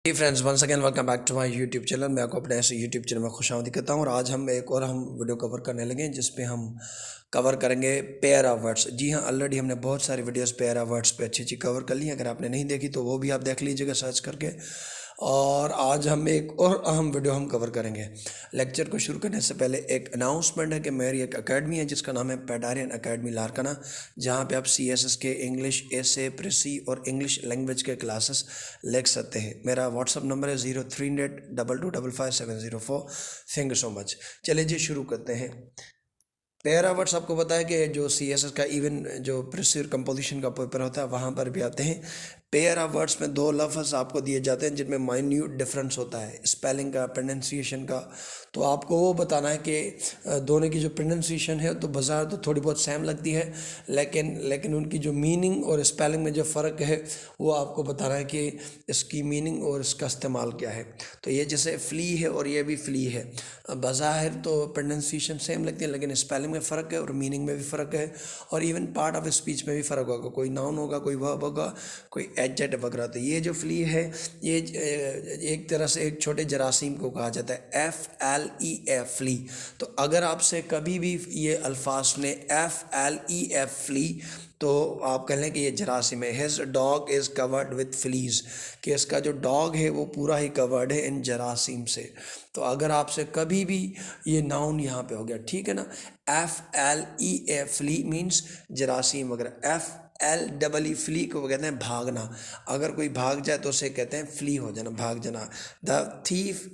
Ji friends, once again welcome back to my YouTube channel. मैं आपको अपने ऐसे यूट्यूब चैनल में खुशामदीद करता हूँ और आज हम वीडियो कवर करने लगे जिस पे हम कवर करेंगे पेयर ऑफ वर्ड्स। जी हाँ, ऑलरेडी हमने बहुत सारी वीडियोस पेयर ऑफ वर्ड्स पे अच्छी अच्छी कवर कर ली हैं। अगर आपने नहीं देखी तो वो भी आप देख लीजिएगा सर्च करके। और आज हम एक और अहम वीडियो हम कवर करेंगे। लेक्चर को शुरू करने से पहले एक अनाउंसमेंट है कि मेरी एक अकेडमी है जिसका नाम है पेडारियन अकेडमी लारकाना, जहाँ पे आप CSS के इंग्लिश, एसे, प्रेसी और इंग्लिश लैंग्वेज के क्लासेस लिख सकते हैं। मेरा व्हाट्सअप नंबर है 0382255704। Thank you so much. चलिए जी शुरू करते हैं। पेयर वर्ड्स आपको पता है कि जो CSS का इवन जो प्रेसियर कंपोजिशन का पेपर होता है वहाँ पर भी आते हैं। पेयर ऑफ वर्ड्स में दो लफ्ज़ आपको दिए जाते हैं जिनमें माइन्यूट डिफरेंस होता है, स्पेलिंग का, प्रोनाउंसिएशन का। तो आपको वो बताना है कि दोनों की जो प्रोनाउंसिएशन है तो बाज़ार तो थोड़ी बहुत सेम लगती है, लेकिन उनकी जो मीनिंग और स्पेलिंग में जो फ़र्क है वो आपको बताना है कि इसकी मीनिंग और इसका इस्तेमाल क्या है। तो ये जैसे फ्ली है और ये भी फ्ली है, बाज़ाहिर तो प्रोनाउंसिएशन सेम लगती है लेकिन स्पेलिंग में फ़र्क है और मीनिंग में भी फ़र्क है और इवन पार्ट ऑफ स्पीच में भी फ़र्क होगा। कोई नाउन होगा, कोई वर्ब होगा, कोई एडजेक्टिव वगैरह। तो ये जो फ्ली है ये एक तरह से एक छोटे जरासीम को कहा जाता है, FLEF फ्ली। तो अगर आपसे कभी भी ये अल्फाज सुने FLEF फ्ली तो आप कह लें कि ये जरासीम है। His dog is covered with fleas, कि इसका जो डॉग है वो पूरा ही कवर्ड है इन जरासीम से। तो अगर आपसे कभी भी ये नाउन यहाँ पे हो गया, ठीक है ना, FLEF फ्ली मीन्स जरासीम वगैरह। FLEE फ्ली को कहते हैं भागना। अगर कोई भाग जाए तो उसे कहते हैं फ्ली हो जाना, भाग जाना। The thief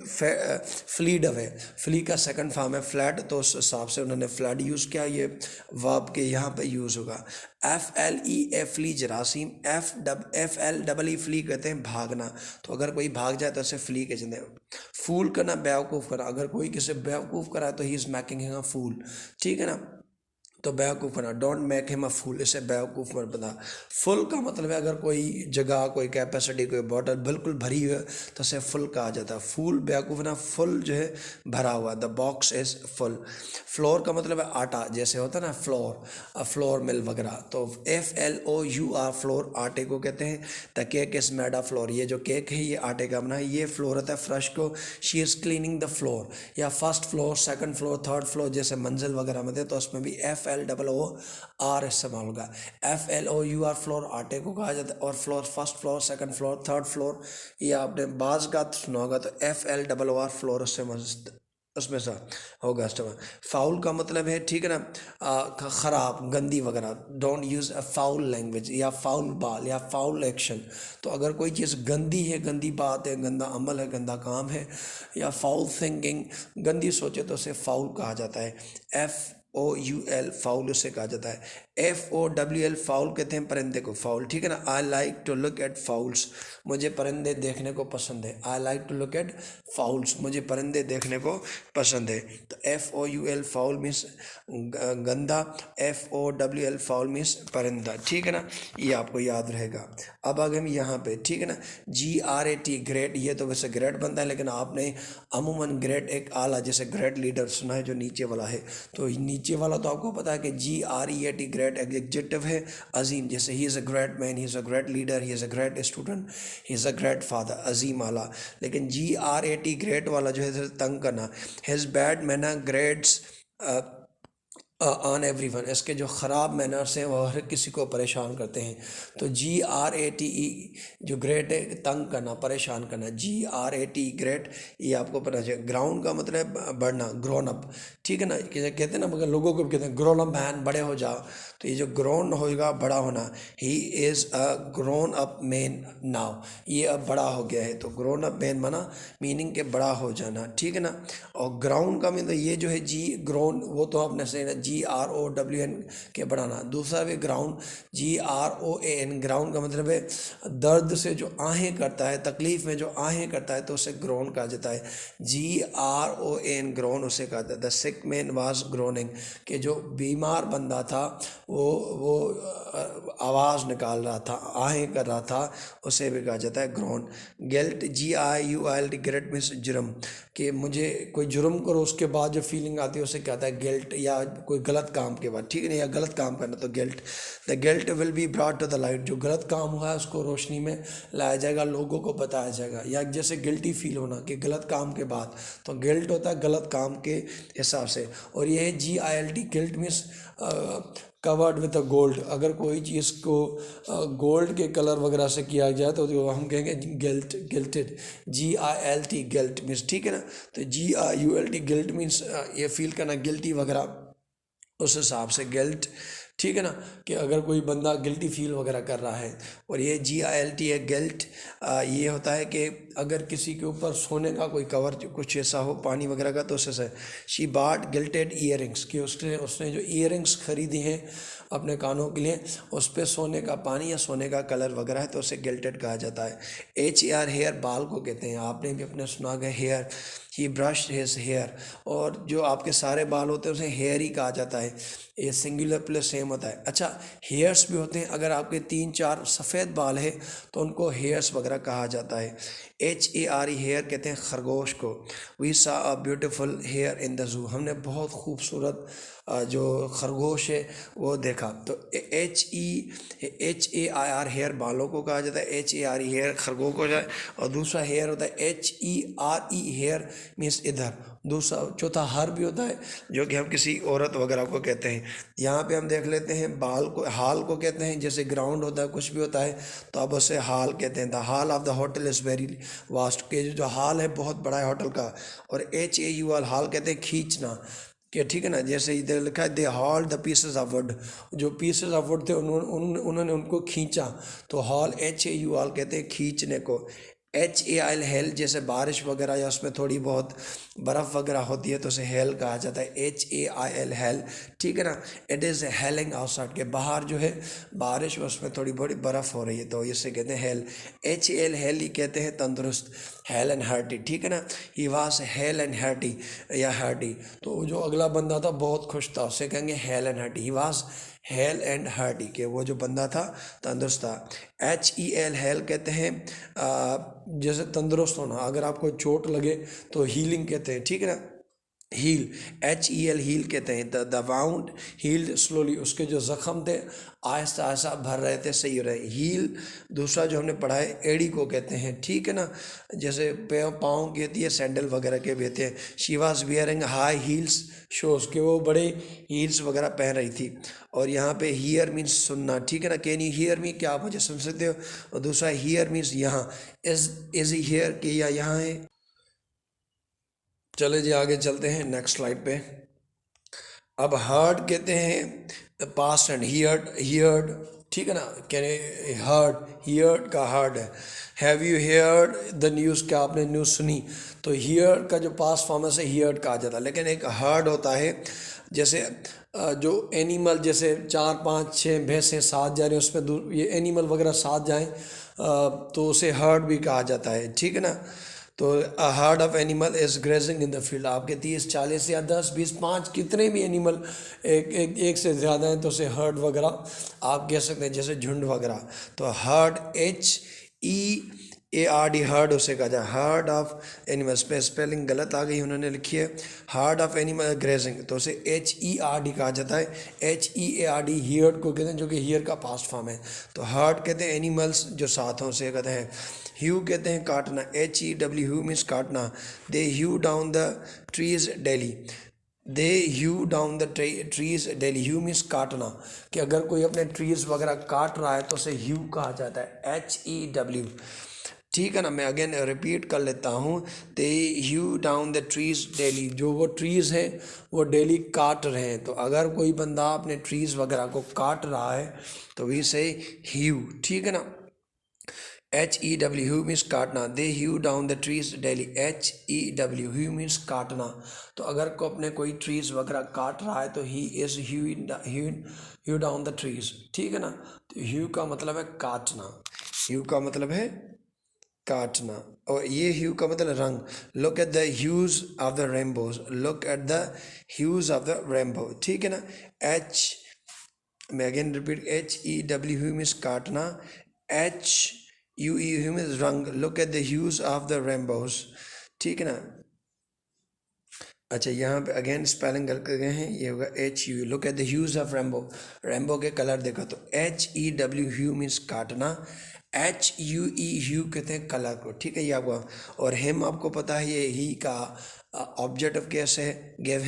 fleed away, flee का सेकंड फॉर्म है फ्लैड, तो उस हिसाब से उन्होंने फ्लैड यूज़ किया, ये वर्ब के यहाँ पे यूज़ होगा। FLEF फ्ली जरासीम, FLEE फ्ली कहते हैं भागना। तो अगर कोई भाग जाए तो उसे फ्ली कहते हैं। फूल करना, बेवकूफ़ करना, अगर कोई किसी बेवकूफ़ करा तो he is making him a fool, ठीक है ना। तो बेवकूफ़ बना, don't make him a fool, इसे बेवकूफ़ मत बना। फुल का मतलब है अगर कोई जगह, कोई कैपेसिटी, कोई बॉटल बिल्कुल भरी हुई है तो उसे फुल कहा जाता है। फूल बेवकूफ़ ना, फुल जो है भरा हुआ, the box is full. Floor का मतलब है आटा, जैसे होता है ना फ्लोर, फ्लोर मिल वगैरह। तो FLOUR फ्लोर, आटे को कहते हैं। The cake is made of floor, ये जो केक है ये आटे का बना है। ये फ्लोर होता है फ्रेश को। She is cleaning the floor, या first floor, second floor, third floor जैसे मंजिल वगैरह में थे तो उसमें भी FLOOR इस्तेमाल होगा। FLOUR फ्लोर आटे को कहा जाता है। और floor first floor, second floor, third floor, ये आपने बाज का सुना होगा। तो FLOOR फ्लोर उसमें से होगा इस्तेमाल। फाउल का मतलब है, ठीक है ना, ख़राब, गंदी वगैरह। Don't use a foul language, या फाउल बाल, या फाउल एक्शन। तो अगर कोई चीज़ गंदी है, गंदी बात है, गंदा अमल है, गंदा काम है, या फाउल थिंकिंग, गंदी सोचे, तो उसे फाउल कहा जाता है। FOUL फाउल उसे कहा जाता है। FOWL फाउल कहते हैं परिंदे को, फाउल, ठीक है ना। I like to look at fowls, मुझे परिंदे देखने को पसंद है। I like to look at fowls, मुझे परिंदे देखने को पसंद है। तो FOUL फाउल मीन्स गंदा, FOWL फाउल मीन्स परिंदा, ठीक है ना। ये आपको याद रहेगा। अब आगे हम यहाँ पे, ठीक है ना, GRAT ग्रेट, ये तो वैसे ग्रेट बनता है लेकिन आपने अमूमन ग्रेट एक आला जैसे ग्रेट लीडर सुना है जो नीचे वाला है। तो नीचे वाला तो आपको पता है कि GREAT ग्रेट एग्जेक्टिव है, अजीम, जैसे he is a great man, he is a great leader, he is a great student, he is a great father, अजीम आला। लेकिन GRAT ग्रेट वाला जो है तंग करना, his bad manner grates on everyone, इसके जो ख़राब मैनर्स हैं वो हर किसी को परेशान करते हैं। तो GRATE जो ग्रेट है, तंग करना, परेशान करना, GRAT ग्रेट, ये आपको पता चाहिए। ग्राउंड का मतलब है बढ़ना, ग्रोन अप, ठीक है ना। कहते हैं ना, मगर लोगों को भी कहते हैं ग्रोन अप मैन, बड़े हो जाओ। तो ये जो ग्रोन होगा, बड़ा होना, ही is a grown up man now, ये अब बड़ा हो गया है। तो ग्रोन अप मैन माना मीनिंग के बड़ा हो जाना, ठीक है ना। और ग्राउंड का मतलब ये जो है जी ग्रोन, वो तो आपने सही ना, GROWN के बढ़ाना। दूसरा भी ग्राउंड, GROAN, ग्राउंड का मतलब है दर्द से जो आहें करता है, तकलीफ़ में जो आहें करता है तो उसे ग्रोन कहा जाता है। GROAN ग्रोन उसे कहा जाता है। The sick man was groaning, कि जो बीमार बंदा था वो आवाज़ निकाल रहा था, आहें कर रहा था, उसे भी कहा जाता है grown. Guilt, GIULT guilt means जुर्म, कि मुझे कोई जुर्म करो उसके बाद जो फीलिंग आती है उसे कहता है गिल्ट। या कोई गलत काम के बाद, ठीक है ना, या गलत काम करना, तो guilt, the guilt will be brought to the light, जो गलत काम हुआ है उसको रोशनी में लाया जाएगा, लोगों को बताया जाएगा। या जैसे गिल्टी फील होना कि गलत काम के बाद, तो गिल्ट होता है गलत काम के हिसाब से। और ये है GILT, guilt means covered with the gold, अगर कोई चीज़ को गोल्ड के कलर वगैरह से किया जाए तो हम कहेंगे गिल्ट, गिल्टेड, GILT, गिल्ट मीन्स, ठीक है ना। तो GILT गिल्ट मीन्स ये फील करना गिल्टी वगैरह, उस हिसाब से गिल्ट, ठीक है ना, कि अगर कोई बंदा गिल्टी फील वगैरह कर रहा है। और ये GILT है गिल्ट, ये होता है कि अगर किसी के ऊपर सोने का कोई कवर कुछ ऐसा हो पानी वगैरह का, तो उससे शी बाट गिल्टेड ईयरिंग्स, कि उसने जो ईयरिंग्स खरीदी हैं अपने कानों के लिए, उस पर सोने का पानी या सोने का कलर वगैरह है, तो उसे गिल्टेड कहा जाता है। HAR हेयर, बाल को कहते हैं, आपने भी अपने सुना गया हेयर, ही ब्रश हिज हेयर, और जो आपके सारे बाल होते हैं उसे हेयर ही कहा जाता है, ये सिंगुलर प्लस सेम होता है। अच्छा, हेयर्स भी होते हैं, अगर आपके 3-4 सफ़ेद बाल है तो उनको हेयर्स वगैरह कहा जाता है। HARE हेयर कहते हैं खरगोश को। We saw a beautiful hare in the zoo, हमने बहुत खूबसूरत जो खरगोश है वो देखा। तो HAIR हेयर बालों को कहा जाता है, HARE हेयर खरगोश को जाए। और दूसरा हेयर होता है HERE हेयर मीन्स इधर। दूसरा चौथा हर भी होता है, जो कि हम किसी औरत वगैरह को कहते हैं। यहाँ पे हम देख लेते हैं बाल को, हाल को कहते हैं, जैसे ग्राउंड होता है कुछ भी होता है तो अब उसे हाल कहते हैं। The hall of the hotel is very vast, के जो हाल है बहुत बड़ा है होटल का। और HAUL हाल कहते हैं खींचना, कि ठीक है ना, जैसे इधर लिखा है they haul the pieces of wood, जो पीसेस ऑफ वुड थे उन्होंने उनको खींचा, तो हॉल HAUL कहते हैं खींचने को। HAIL हेल, जैसे बारिश वगैरह या उसमें थोड़ी बहुत बर्फ़ वगैरह होती है तो उसे हेल कहा जाता है, HAIL हेल, ठीक है ना। इट इज़ हेलिंग आउटसाइड, के बाहर जो है बारिश उसमें थोड़ी बड़ी बर्फ़ हो रही है तो इसे कहते हैं हेल। HAL हेल ही कहते हैं तंदुरुस्त, हेल एंड हार्टी, ठीक है ना। He was hello and hearty या हार्टी, तो जो अगला बंदा था बहुत खुश था, उसे कहेंगे hello and hearty. He was hello and hearty, के वो जो बंदा था तंदुरुस्त था। HEL हेल कहते हैं जैसे तंदुरुस्त होना, अगर आपको चोट लगे तो हीलिंग कहते हैं, ठीक है ना। हील, HEL हील कहते हैं। द वाउंड हील्ड स्लोली, उसके जो ज़ख़म थे आहिस्ता आहिस्ता भर रहे थे, सही हो रहे। हील दूसरा जो हमने पढ़ा है एड़ी को कहते हैं, ठीक है ना, जैसे पाँव की होती है सैंडल वगैरह के भी होते हैं। She was wearing high heels shows, के वो बड़े हील्स वगैरह पहन रही थी। और यहाँ पे हियर मीन्स सुनना, ठीक है ना, कैन यू हियर मी, क्या आप मुझे सुन सकते हो। और दूसरा हियर मीन्स यहाँ, इज़ हियर, कि या यहाँ है। चले जी आगे चलते हैं नेक्स्ट स्लाइड पे। अब हर्ड कहते हैं पास्ट एंड हियर्ड, ठीक है ना, कहने हर्ड, हियर्ड का हर्ड है। Have you heard the news, क्या आपने न्यूज़ सुनी, तो हियर्ड का जो पास्ट फॉर्म है से हियर्ड कहा जाता है। लेकिन एक हर्ड होता है, जैसे जो एनिमल, जैसे 4-5-6 भैंसें साथ जा रहे हैं, उसमें ये एनिमल वगैरह साथ जाएं तो उसे हर्ड भी कहा जाता है, ठीक है ना। तो a herd of animal is grazing in the field, आपके 30-40 या 10-20 5 कितने भी एनिमल एक से ज़्यादा हैं तो उसे हर्ड वगैरह आप कह सकते हैं, जैसे झुंड वगैरह। तो हर्ड HEARD हर्ड उसे कहा जाए। हर्ड ऑफ एनिमल्स पे स्पेलिंग गलत आ गई, उन्होंने लिखी है हर्ड ऑफ एनिमल ग्रेजिंग, तो उसे HERD कहा जाता है। HEARD हियर्ड को कहते हैं, जो कि हियर का पास्ट फॉर्म है। तो हर्ड कहते हैं एनिमल्स जो साथ हों उसे कहते हैं। ह्यू कहते हैं काटना, HEW ह्यू मीन्स काटना। They hew down the trees daily, they hew down the trees daily, hew means काटना, कि अगर कोई अपने ट्रीज वगैरह काट रहा है तो उसे ह्यू कहा जाता है, HEW, ठीक है ना। मैं अगेन रिपीट कर लेता हूँ, दे hew down the trees daily, जो वो ट्रीज़ हैं वो डेली काट रहे हैं। तो अगर कोई बंदा अपने ट्रीज़ वगैरह को काट रहा है तो वी से ह्यू, ठीक है ना। HEW ह्यू मीन्स काटना, they hew down the trees daily, HEW hew means काटना। तो अगर को अपने कोई ट्रीज वगैरह काट रहा है तो he is hew down the trees, ठीक है ना। तो ह्यू का मतलब है काटना, ह्यू का मतलब है काटना। और ये ह्यू का मतलब रंग। Look at the huge of the rainbows, look at the huge of the rainbow, ठीक है ना। मैं again repeat, HEW hew means काटना, HUE ह्यू मीन्स रंग, look at the huge of the rainbows, ठीक है ना। अच्छा, यहाँ पे अगेन स्पेलिंग करके गए हैं, ये होगा HU। Look at the huge of rainbow, rainbow के कलर देखो तो HEW, ह्यू मीन्स काटना, HUE, ह्यू कहते हैं कलर को, ठीक है ये आपको। और हिम आपको पता है ये ही का ऑब्जेक्ट ऑफ केस है, गिव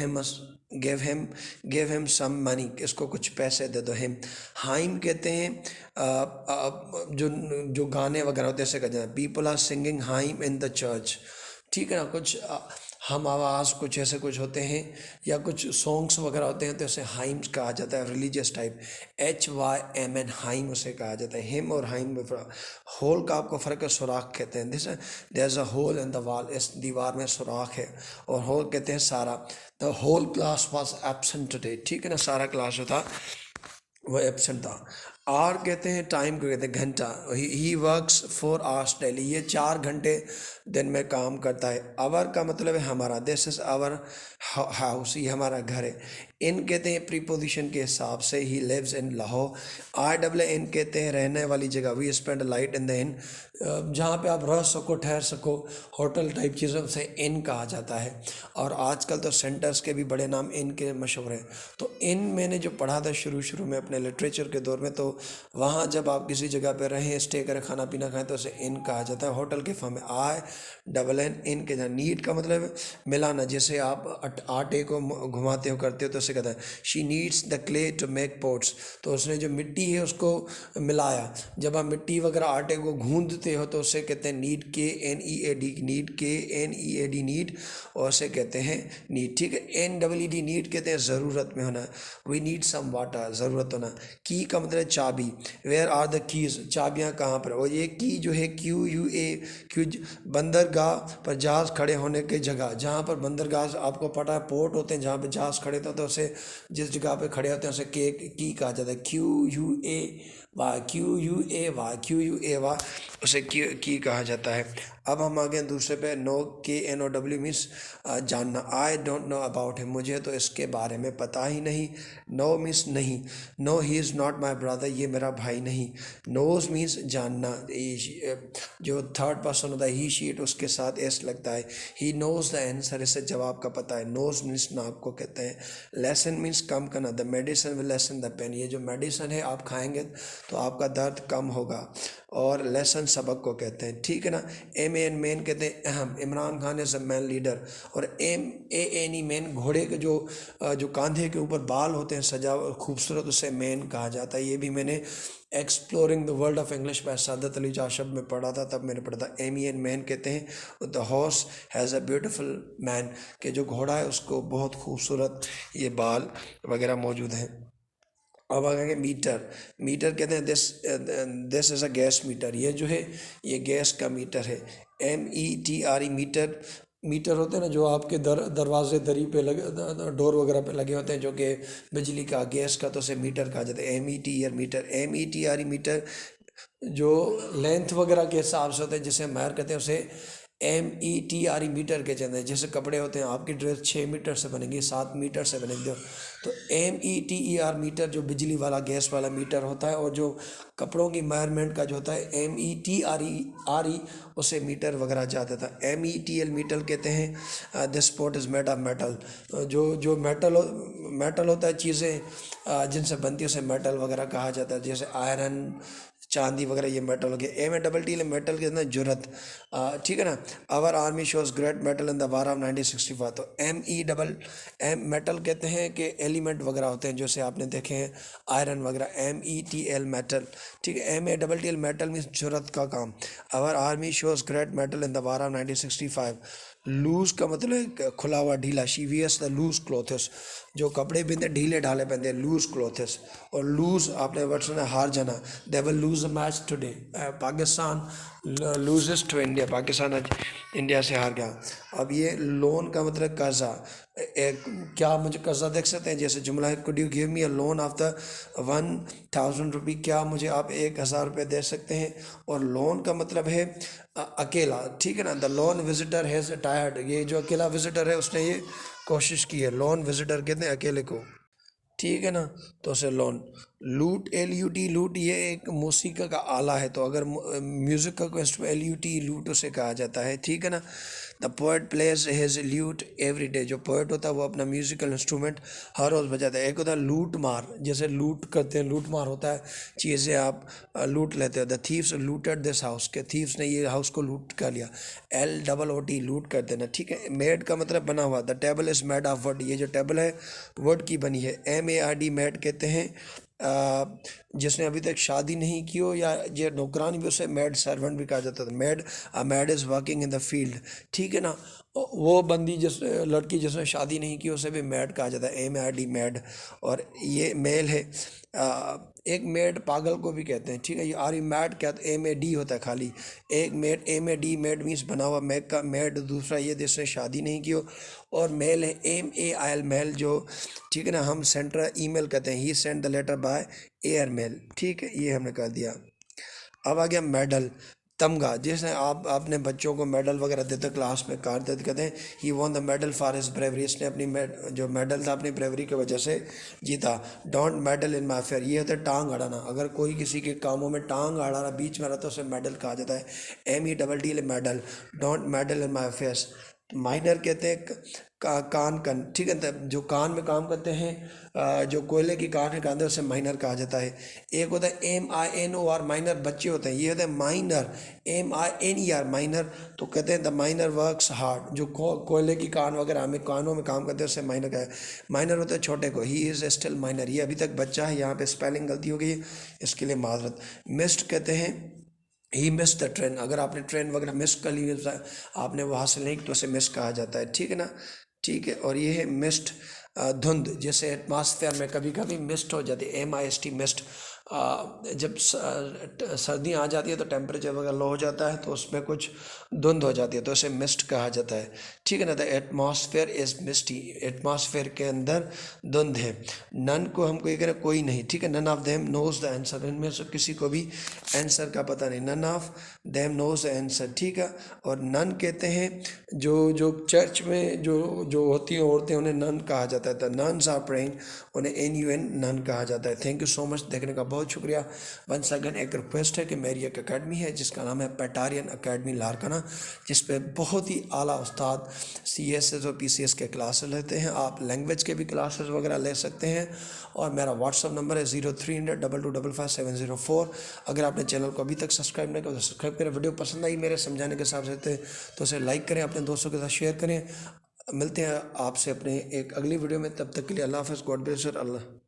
हिम सम मनी, इसको कुछ पैसे दे दो। हिम हाइम कहते हैं जो जो गाने वगैरह होते हैं ऐसे कहते हैं, people are singing hymn in the church, ठीक है ना। कुछ हम आवाज़ कुछ ऐसे कुछ होते हैं या कुछ सॉन्ग्स वगैरह होते हैं तो ऐसे हाइम्स कहा जाता है, रिलीजियस टाइप, HYMN हाइम उसे कहा जाता है। हिम और हाइम में होल का आपको फ़र्क है, सुराख कहते हैं, this there is a hole in the wall, इस दीवार में सुराख है, और होल कहते हैं सारा। The whole class was absent today, ठीक है ना, सारा क्लास जो था वो एब्सेंट था। आवर कहते हैं टाइम को कहते हैं घंटा, ही वर्क्स 4 आवर्स डेली, ये 4 घंटे दिन में काम करता है। आवर का मतलब है हमारा, दिस इज़ आवर हाउस, ये हमारा घर है। इन कहते हैं प्रीपोजिशन के हिसाब से, he lives in Lahore. INN कहते हैं रहने वाली जगह, we spend light in the inn, जहाँ पे आप रह सको ठहर सको, होटल टाइप चीज़ों से इन कहा जाता है। और आजकल तो सेंटर्स के भी बड़े नाम इन के मशहूर हैं। तो इन मैंने जो पढ़ा था शुरू में अपने लिटरेचर के दौर में, तो वहाँ जब आप किसी जगह पे रहें, स्टे करें, खाना पीना खाएं, तो उसे इन कहा जाता है। होटल के फॉर्म में INN, इन के जहाँ। नीड का मतलब मिलाना, जैसे आप आटे को घुमाते हो करते हो तो उसे कहता है she needs the clay to make pots, तो उसने जो मिट्टी है उसको मिलाया। जब आप मिट्टी वगैरह आटे को गूंदते हो तो उसे कहते हैं need, KNEAD, need, KNEAD, need, और उसे कहते हैं नीड, ठीक है। NEED, नीड कहते हैं ज़रूरत में होना, वी नीड सम वाटर, ज़रूरत होना। की का मतलब चाबी, वेयर आर द कीज़, चाबियाँ कहाँ पर, और ये की जो है QUA, क्यू, बंदरगाह पर जहाज़ खड़े होने की जगह, जहाँ पर बंदरगाह आपको पता है पोर्ट होते हैं जहाँ पे जहाज़ खड़े होते हैं, तो उसे जिस जगह पे खड़े होते हैं उसे की कहा जाता है, QUA, उसे की कहा जाता है। अब हम आ गए दूसरे पे, नो, KNOW मीन्स जानना। I don't know about him, मुझे तो इसके बारे में पता ही नहीं। नो मीन्स नहीं, no he is not my brother, ये मेरा भाई नहीं। नोज मीन्स जानना, जो थर्ड पर्सन होता है ही शी इट, उसके साथ एस लगता है। ही नोज द आंसर, इससे जवाब का पता है। नोज मीन्स नाक को कहते हैं। लेसन मीन्स कम करना, the medicine will lessen the pain, ये जो मेडिसिन है आप खाएंगे तो आपका दर्द कम होगा। और लेसन सबक को कहते हैं, ठीक है ना। MAN मेन कहते हैं अहम, Imran Khan is a man leader. और MANE मेन, घोड़े के जो कंधे के ऊपर बाल होते हैं सजा खूबसूरत, उसे मेन कहा जाता है। ये भी मैंने exploring the world of English by Sadat Ali जाशब में पढ़ा था, तब मैंने पढ़ा था। MEN मैन कहते हैं the horse has a beautiful man, कि जो घोड़ा है उसको बहुत खूबसूरत ये बाल वगैरह मौजूद हैं। अब आ गए मीटर, मीटर कहते हैं this is a gas meter, ये जो है ये गैस का मीटर है। METRE, मीटर, मीटर होते हैं ना जो आपके दरवाजे दरी पे लगे, डोर वगैरह पे लगे होते हैं, जो कि बिजली का, गैस का, तो उसे मीटर कहा जाता है। METR मीटर, METRE मीटर जो लेंथ वगैरह के हिसाब से होते हैं, जिसे मैर कहते हैं, उसे METRE मीटर के चलते हैं। जैसे कपड़े होते हैं, आपकी ड्रेस 6 मीटर से बनेगी, 7 मीटर से बनेगी, तो METER मीटर जो बिजली वाला गैस वाला मीटर होता है। और जो कपड़ों की मेजरमेंट का जो होता है METRE, उसे मीटर वगैरह जाता था। METL मीटर कहते हैं this sport is made of metal, जो मेटल होता है, चीज़ें जिनसे बनती है उसे मेटल वगैरह कहा जाता है, जैसे आयरन, चांदी वगैरह, ये मेटल हो गया। MATTL मेटल के अंदर जरूरत, ठीक है ना। Our army shows great mettle in the war of 1965, तो MEM मेटल कहते हैं कि एलिमेंट वगैरह होते हैं, जैसे आपने देखे हैं आयरन वगैरह। METL मेटल, ठीक है। MATTL मेटल मीन्स जरूरत का काम। Our army shows great mettle in the war of 1965। Loose का मतलब है खुला हुआ, ढीला। She wears the loose clothes, जो कपड़े पहनते ढीले ढाले पहनते हैं, लूज क्लोथ्स। और लूज आपने वर्ड सुना, हार जाना, they will lose a match today, Pakistan loses to India, Pakistan आज इंडिया से हार गया। अब ये लोन का मतलब कर्जा, क्या मुझे कर्जा देख सकते हैं, जैसे जुमला है, could you give me a loan of the 1000 रुपये, क्या मुझे आप 1000 रुपये दे सकते हैं। और लोन का मतलब है अकेला, ठीक है ना। The loan visitor has tired, ये जो अकेला विजिटर है उसने ये कोशिश की है। लोन विजिटर कहते हैं अकेले को, ठीक है ना, तो उसे लोन। लूट, LUT, लूट ये एक मौसीका का आला है। तो अगर म्यूज़िक का क्वेश्चन LUT लूट उसे कहा जाता है, ठीक है ना। The poet plays his lute every day, जो पोएट होता है वो अपना म्यूजिकल इंस्ट्रूमेंट हर रोज़ बजाता है। एक होता है लूट मार, जैसे लूट करते हैं, लूट मार होता है चीज़ें आप लूट लेते हो। The thieves looted this house, के थीव्स ने ये हाउस को लूट कर लिया। LOOT लूट कर देना, ठीक है। मेड का मतलब बना हुआ। The table is made of would, ये जो टेबल है वुड की बनी है। MARD मेड कहते हैं जिसने अभी तक शादी नहीं की हो, या जो नौकरान भी, उसे मेड सर्वेंट भी कहा जाता था। Made, a made is working in the field, ठीक है ना। वो बंदी जिस लड़की जिसने शादी नहीं की उसे भी मेड कहा जाता है, MARD मेड। और ये मेल है। एक मेड पागल को भी कहते हैं, ठीक है। ये आर मैड क्या, तो MAD होता है खाली। एक मेड, MAD मेड मीन्स बना हुआ, मैग का मेड। दूसरा ये जिसने शादी नहीं की हो। और मेल है MAIL मेल, जो, ठीक है ना, हम सेंटर ईमेल कहते हैं। He send the letter by air mail, ठीक है, ये हमने कर दिया। अब आ गया मेडल, तमगा, जिसने आप अपने बच्चों को मेडल वगैरह देते क्लास में, कार देते, कहते हैं he won the medal for his bravery, इसने अपनी जो मेडल था अपनी ब्रेवरी की वजह से जीता। Don't medal in my affair, ये होता है टांग अड़ाना। अगर कोई किसी के कामों में टांग अड़ाना बीच में रहता है उसे मेडल कहा जाता है। MEDDL medal. Don't medal in my affairs. Minor कहते हैं कान कन, ठीक है। तो जो कान में काम करते हैं, जो कोयले की कान है कांधे, उसे माइनर कहा जाता है। एक होता है MINOR माइनर, बच्चे होते हैं, ये होता है माइनर। MINER माइनर, तो कहते हैं द माइनर वर्क्स हार्ड, जो कोयले की कान वगैरह हमें कानों में काम करते हैं उसे माइनर का है। माइनर होता है छोटे को। ही इज़ स्टिल माइनर, ये अभी तक बच्चा है। यहाँ पे स्पेलिंग गलती हो गई है, इसके लिए माजरत। मिस्ड कहते हैं ही मिस द ट्रेन, अगर आपने ट्रेन वगैरह मिस कर ली, आपने वो हासिल नहीं की तो उसे मिस कहा जाता है, ठीक है ना, ठीक है। और ये है मिस्ट, धुंध, जैसे एटमॉस्फेयर में कभी कभी मिस्ट हो जाती है, MIST मिस्ट। जब सर्दियाँ आ जाती है तो टेम्परेचर वगैरह लो हो जाता है तो उसमें कुछ धुंध हो जाती है तो उसे मिस्ट कहा जाता है, ठीक है ना। The atmosphere is misty, atmosphere के अंदर धुंध है। नन को हमको ये करें कोई नहीं, ठीक है। None of them knows the answer, इनमें से किसी को भी आंसर का पता नहीं। None of them knows the answer, ठीक है। और नन कहते हैं जो जो चर्च में जो जो होती हैं औरतें, उन्हें नन कहा जाता है। द नन्स आर प्रेइंग, उन्हें NUN नन कहा जाता है। थैंक यू सो मच, देखने का बहुत शुक्रिया। वंस अगेन एक रिक्वेस्ट है कि मेरी एक अकेडमी है जिसका नाम है पेटारियन अकेडमी लारकाना, जिस पे बहुत ही आला उस्ताद CSS और PCS के क्लासेस लेते हैं। आप लैंग्वेज के भी क्लासेस वगैरह ले सकते हैं। और मेरा व्हाट्सअप नंबर है 0300 2255 अगर आपने चैनल को अभी तक सब्सक्राइब नहीं किया तो सब्सक्राइब करें। वीडियो पसंद आई मेरे समझाने के हिसाब से तो उसे लाइक करें, अपने दोस्तों के साथ शेयर करें। मिलते हैं आपसे अपने एक अगली वीडियो में, तब तक के लिए अल्लाह हाफ़िज़, गॉड ब्लेस यू, अल्लाह।